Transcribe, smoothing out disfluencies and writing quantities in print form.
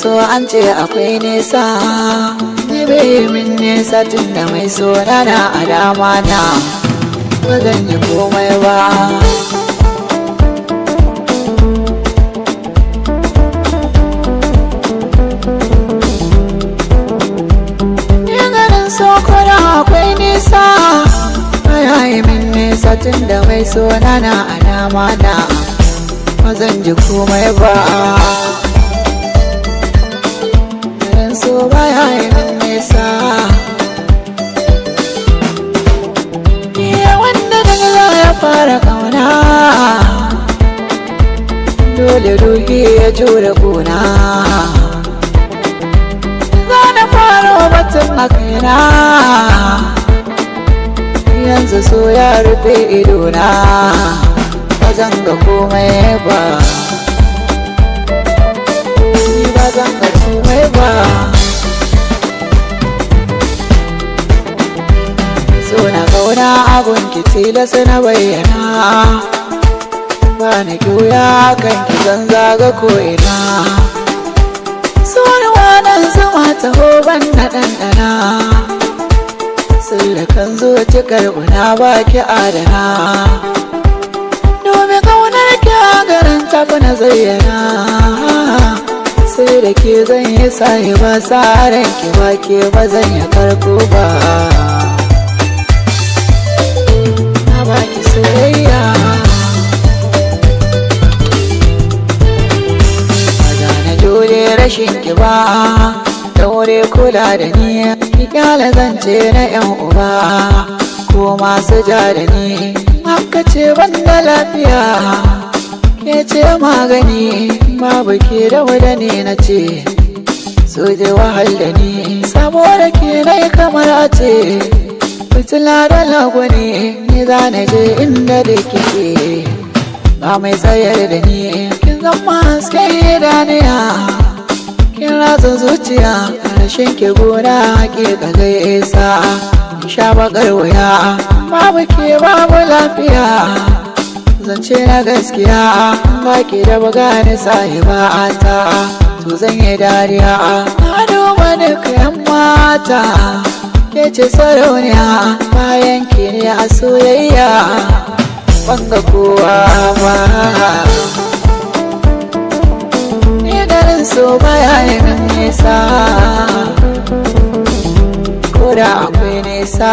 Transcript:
so an ce akwai nesa, ni bai min nesa tun da mai so na a dama na ba zan yi komai ba. Akwai nisa ayayi min nesa tun da mai so na a dama na ba zan ji komai ba. Garin so baya yi min nesa, iya wanda daga za ya fara kauna dole ruhi ya jure kuna. Zana fara batun a kaina yanzu so ya rufe idona ba zan ga komai ba, ni ba zan ga komai ba. So na kauna abun ki tilas na bayyana, ba na juya kan ki zan zaga ko'ina. So na wanan zama taho ban na ɗanɗana, sirrikan zuci karbuna baki adana, domin kaunar ki a garin tafi na zayyana. Sai da ke zan yi sahi ba tsarin ki ba ke ba zan yi karko ba. Na baki soyayya ba za na jure rashin ki ba, daure kula da ni ki kyala zance na yan uba ko masu ja da ni. Haka ce banda lafiya ke ce magani, babu ke da wada ne na ce so je wahal da ni. Saboda ke nai kamar a ce fitila da lagwani, ni za na je inda da kike ba mai tsayar da ni. Kin zama haske idaniya, kin ratsa zuciya, rashin ke gona ke kagai isa sha bakar wuya. Babu ke babu lafiya, zance na gaskiya, ba ke da buga ni sahiba ta to zan yi dariya. Na duba duka yan mata ke ce sarauniya, bayan ke ne a soyayya banga kowa ba. Garin so baya yi min nesa, ko da akwai nesa.